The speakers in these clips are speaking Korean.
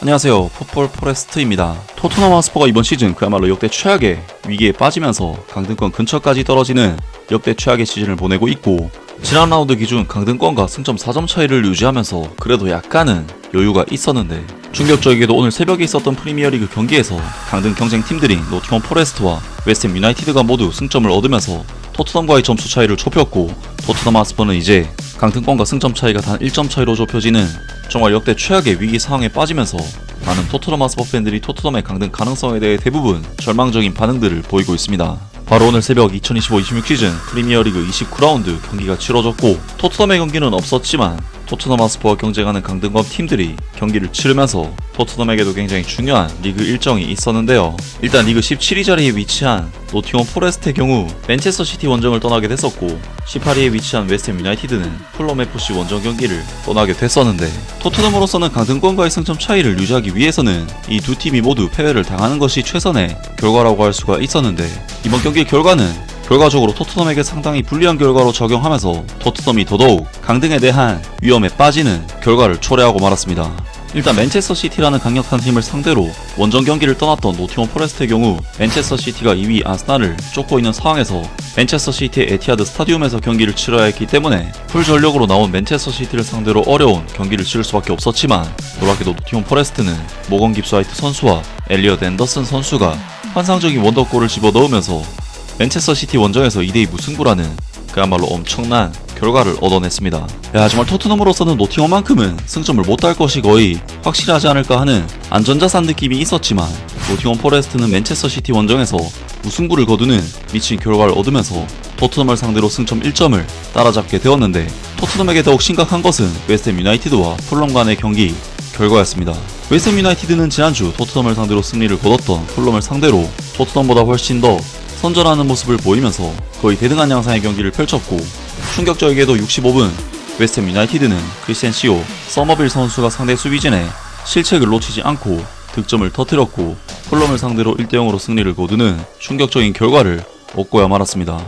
안녕하세요, 풋볼 포레스트입니다. 토트넘 핫스퍼가 이번 시즌 그야말로 역대 최악의 위기에 빠지면서 강등권 근처까지 떨어지는 역대 최악의 시즌을 보내고 있고, 지난 라운드 기준 강등권과 승점 4점 차이를 유지하면서 그래도 약간은 여유가 있었는데, 충격적이게도 오늘 새벽에 있었던 프리미어리그 경기에서 강등 경쟁 팀들인 노팅엄 포레스트와 웨스트햄 유나이티드가 모두 승점을 얻으면서 토트넘과의 점수 차이를 좁혔고, 토트넘 핫스퍼는 이제 강등권과 승점 차이가 단 1점 차이로 좁혀지는 정말 역대 최악의 위기 상황에 빠지면서 많은 토트넘 핫스퍼 팬들이 토트넘의 강등 가능성에 대해 대부분 절망적인 반응들을 보이고 있습니다. 바로 오늘 새벽 2025-26 시즌 프리미어리그 29라운드 경기가 치러졌고, 토트넘의 경기는 없었지만 토트넘 핫스퍼와 경쟁하는 강등권 팀들이 경기를 치르면서 토트넘에게도 굉장히 중요한 리그 일정이 있었는데요. 일단 리그 17위 자리에 위치한 노팅엄 포레스트의 경우 맨체스터 시티 원정을 떠나게 됐었고, 18위에 위치한 웨스트햄 유나이티드는 풀럼 FC 원정 경기를 떠나게 됐었는데, 토트넘으로서는 강등권과의 승점 차이를 유지하기 위해서는 이 두 팀이 모두 패배를 당하는 것이 최선의 결과라고 할 수가 있었는데, 이번 경기의 결과는 결과적으로 토트넘에게 상당히 불리한 결과로 적용하면서 토트넘이 더더욱 강등에 대한 위험에 빠지는 결과를 초래하고 말았습니다. 일단 맨체스터 시티라는 강력한 팀을 상대로 원정 경기를 떠났던 노팅엄 포레스트의 경우 맨체스터 시티가 2위 아스날을 쫓고 있는 상황에서 맨체스터 시티의 에티하드 스타디움에서 경기를 치러야 했기 때문에 풀 전력으로 나온 맨체스터 시티를 상대로 어려운 경기를 치를 수밖에 없었지만, 놀랍게도 노팅엄 포레스트는 모건 깁스화이트 선수와 엘리엇 앤더슨 선수가 환상적인 원더골을 집어넣으면서 맨체스터 시티 원정에서 2대2 무승부라는 그야말로 엄청난 결과를 얻어냈습니다. 정말 토트넘으로서는 노팅엄만큼은 승점을 못 딸 것이 거의 확실하지 않을까 하는 안전자산 느낌이 있었지만, 노팅엄 포레스트는 맨체스터 시티 원정에서 무승부를 거두는 미친 결과를 얻으면서 토트넘을 상대로 승점 1점을 따라잡게 되었는데, 토트넘에게 더욱 심각한 것은 웨스트햄 유나이티드와 풀럼 간의 경기 결과였습니다. 웨스트햄 유나이티드는 지난주 토트넘을 상대로 승리를 거뒀던 풀럼을 상대로 토트넘보다 훨씬 더 선전하는 모습을 보이면서 거의 대등한 양상의 경기를 펼쳤고, 충격적이게도 65분 웨스트햄 유나이티드는 크리스텐시오, 서머빌 선수가 상대 수비진에 실책을 놓치지 않고 득점을 터뜨렸고, 풀럼을 상대로 1대0으로 승리를 거두는 충격적인 결과를 얻고야 말았습니다.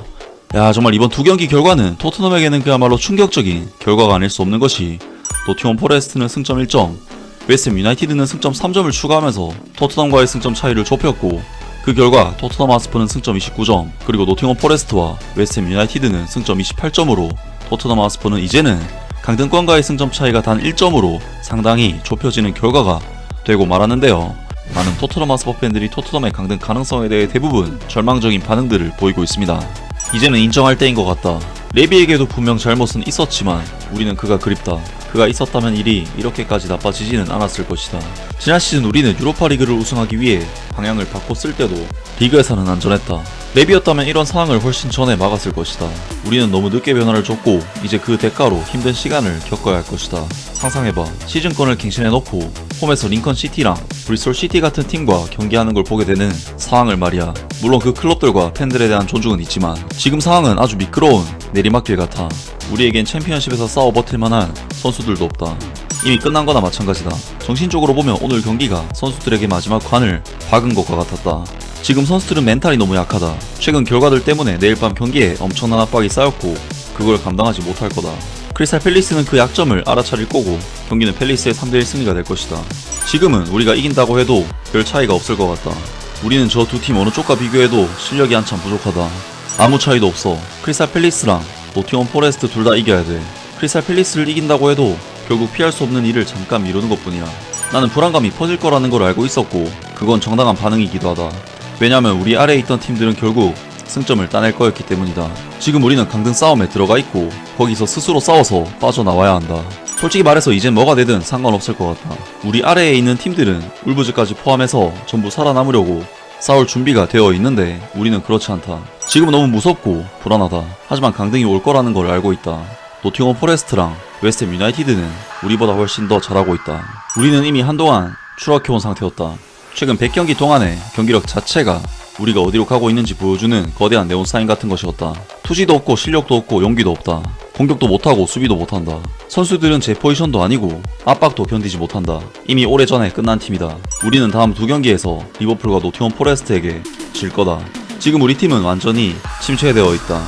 정말 이번 두 경기 결과는 토트넘에게는 그야말로 충격적인 결과가 아닐 수 없는 것이, 노팅엄 포레스트는 승점 1점, 웨스트햄 유나이티드는 승점 3점을 추가하면서 토트넘과의 승점 차이를 좁혔고, 그 결과 토트넘 핫스퍼는 승점 29점, 그리고 노팅엄 포레스트와 웨스트햄 유나이티드는 승점 28점으로 토트넘 핫스퍼는 이제는 강등권과의 승점 차이가 단 1점으로 상당히 좁혀지는 결과가 되고 말았는데요. 많은 토트넘 핫스퍼 팬들이 토트넘의 강등 가능성에 대해 대부분 절망적인 반응들을 보이고 있습니다. 이제는 인정할 때인 것 같다. 레비에게도 분명 잘못은 있었지만 우리는 그가 그립다. 그가 있었다면 일이 이렇게까지 나빠지지는 않았을 것이다. 지난 시즌 우리는 유로파 리그를 우승하기 위해 방향을 바꿨을 때도 리그에서는 안전했다. 레비였다면 이런 상황을 훨씬 전에 막았을 것이다. 우리는 너무 늦게 변화를 줬고 이제 그 대가로 힘든 시간을 겪어야 할 것이다. 상상해봐. 시즌권을 갱신해놓고 홈에서 링컨 시티랑 브리스톨 시티 같은 팀과 경기하는 걸 보게 되는 상황을 말이야. 물론 그 클럽들과 팬들에 대한 존중은 있지만 지금 상황은 아주 미끄러운 내리막길 같아. 우리에겐 챔피언십에서 싸워 버틸 만한 선수들도 없다. 이미 끝난 거나 마찬가지다. 정신적으로 보면 오늘 경기가 선수들에게 마지막 관을 박은 것과 같았다. 지금 선수들은 멘탈이 너무 약하다. 최근 결과들 때문에 내일 밤 경기에 엄청난 압박이 쌓였고 그걸 감당하지 못할 거다. 크리스탈 팰리스는 그 약점을 알아차릴 거고 경기는 팰리스의 3대1 승리가 될 것이다. 지금은 우리가 이긴다고 해도 별 차이가 없을 것 같다. 우리는 저 두 팀 어느 쪽과 비교해도 실력이 한참 부족하다. 아무 차이도 없어. 크리스탈 팰리스랑 노팅엄 포레스트 둘 다 이겨야 돼. 크리스탈 팰리스를 이긴다고 해도 결국 피할 수 없는 일을 잠깐 미루는 것뿐이야. 나는 불안감이 퍼질 거라는 걸 알고 있었고 그건 정당한 반응이기도 하다. 왜냐면 우리 아래에 있던 팀들은 결국 승점을 따낼 거였기 때문이다. 지금 우리는 강등 싸움에 들어가 있고 거기서 스스로 싸워서 빠져나와야 한다. 솔직히 말해서 이젠 뭐가 되든 상관없을 것 같다. 우리 아래에 있는 팀들은 울부즈까지 포함해서 전부 살아남으려고 싸울 준비가 되어 있는데 우리는 그렇지 않다. 지금은 너무 무섭고 불안하다. 하지만 강등이 올 거라는 걸 알고 있다. 노팅엄 포레스트랑 웨스트햄 유나이티드는 우리보다 훨씬 더 잘하고 있다. 우리는 이미 한동안 추락해온 상태였다. 최근 100경기 동안의 경기력 자체가 우리가 어디로 가고 있는지 보여주는 거대한 네온사인 같은 것이었다. 투지도 없고 실력도 없고 용기도 없다. 공격도 못하고 수비도 못한다. 선수들은 제 포지션도 아니고 압박도 견디지 못한다. 이미 오래전에 끝난 팀이다. 우리는 다음 두 경기에서 리버풀과 노팅엄 포레스트에게 질 거다. 지금 우리 팀은 완전히 침체되어 있다.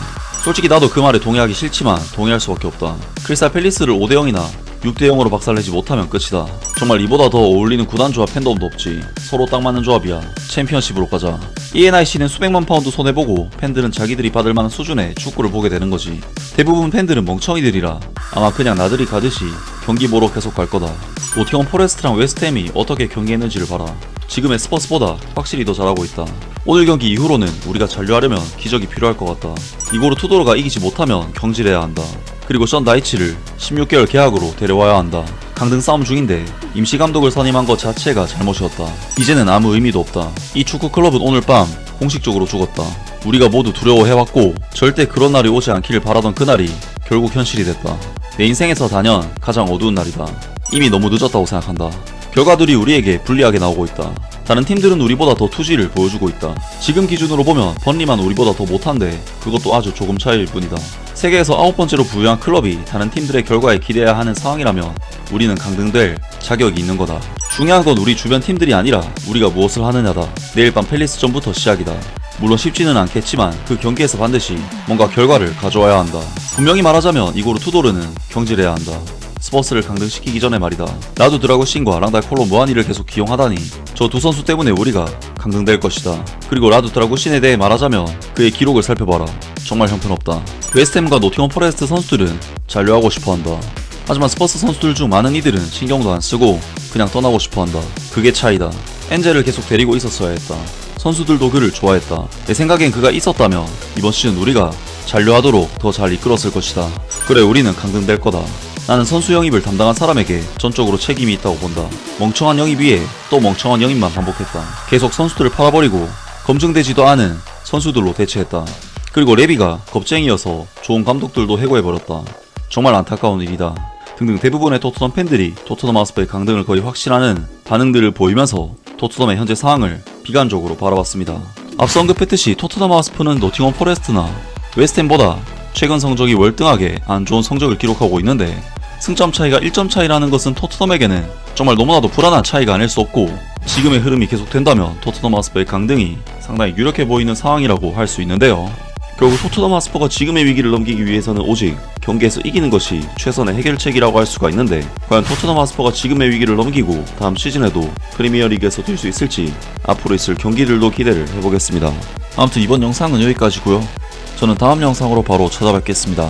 솔직히 나도 그 말에 동의하기 싫지만 동의할 수밖에 없다. 크리스탈 팰리스를 5대0이나 6대 0으로 박살내지 못하면 끝이다. 정말 이보다 더 어울리는 구단 조합 팬덤도 없지. 서로 딱 맞는 조합이야. 챔피언십으로 가자. ENIC는 수백만 파운드 손해보고 팬들은 자기들이 받을 만한 수준의 축구를 보게 되는 거지. 대부분 팬들은 멍청이들이라 아마 그냥 나들이 가듯이 경기 보러 계속 갈 거다. 노팅엄 포레스트랑 웨스트햄이 어떻게 경기했는지를 봐라. 지금의 스퍼스보다 확실히 더 잘하고 있다. 오늘 경기 이후로는 우리가 잔류하려면 기적이 필요할 것 같다. 이고르 투도르가 이기지 못하면 경질해야 한다. 그리고 션 다이치를 16개월 계약으로 데려와야 한다. 강등 싸움 중인데 임시 감독을 선임한 것 자체가 잘못이었다. 이제는 아무 의미도 없다. 이 축구 클럽은 오늘 밤 공식적으로 죽었다. 우리가 모두 두려워해왔고 절대 그런 날이 오지 않기를 바라던 그날이 결국 현실이 됐다. 내 인생에서 단연 가장 어두운 날이다. 이미 너무 늦었다고 생각한다. 결과들이 우리에게 불리하게 나오고 있다. 다른 팀들은 우리보다 더 투지를 보여주고 있다. 지금 기준으로 보면 번리만 우리보다 더 못한데 그것도 아주 조금 차이일 뿐이다. 세계에서 9번째로 부유한 클럽이 다른 팀들의 결과에 기대해야 하는 상황이라면 우리는 강등될 자격이 있는 거다. 중요한 건 우리 주변 팀들이 아니라 우리가 무엇을 하느냐다. 내일 밤 팰리스전부터 시작이다. 물론 쉽지는 않겠지만 그 경기에서 반드시 뭔가 결과를 가져와야 한다. 분명히 말하자면 이고르 투도르는 경질해야 한다. 스퍼스를 강등시키기 전에 말이다. 라두 드라구신과 랑달 콜로 무한히를 계속 기용하다니 저 두 선수 때문에 우리가 강등될 것이다. 그리고 라두 드라구신에 대해 말하자면 그의 기록을 살펴봐라. 정말 형편없다. 웨스트햄과 노팅엄 포레스트 선수들은 잔류하고 싶어한다. 하지만 스퍼스 선수들 중 많은 이들은 신경도 안 쓰고 그냥 떠나고 싶어한다. 그게 차이다. 엔젤을 계속 데리고 있었어야 했다. 선수들도 그를 좋아했다. 내 생각엔 그가 있었다면 이번 시즌 우리가 잔류하도록 더 잘 이끌었을 것이다. 그래, 우리는 강등될 거다. 나는 선수 영입을 담당한 사람에게 전적으로 책임이 있다고 본다. 멍청한 영입 위에 또 멍청한 영입만 반복했다. 계속 선수들을 팔아버리고 검증되지도 않은 선수들로 대체했다. 그리고 레비가 겁쟁이여서 좋은 감독들도 해고해버렸다. 정말 안타까운 일이다. 등등 대부분의 토트넘 팬들이 토트넘 하스퍼의 강등을 거의 확신하는 반응들을 보이면서 토트넘의 현재 상황을 비관적으로 바라봤습니다. 앞서 언급했듯이 토트넘 하스퍼는 노팅엄 포레스트나 웨스트햄보다 최근 성적이 월등하게 안 좋은 성적을 기록하고 있는데 승점 차이가 1점 차이라는 것은 토트넘에게는 정말 너무나도 불안한 차이가 아닐 수 없고 지금의 흐름이 계속된다면 토트넘 하스퍼의 강등이 상당히 유력해 보이는 상황이라고 할 수 있는데요. 결국 토트넘 하스퍼가 지금의 위기를 넘기기 위해서는 오직 경기에서 이기는 것이 최선의 해결책이라고 할 수가 있는데 과연 토트넘 하스퍼가 지금의 위기를 넘기고 다음 시즌에도 프리미어리그에서 뛸 수 있을지 앞으로 있을 경기들도 기대를 해보겠습니다. 아무튼 이번 영상은 여기까지고요. 저는 다음 영상으로 바로 찾아뵙겠습니다.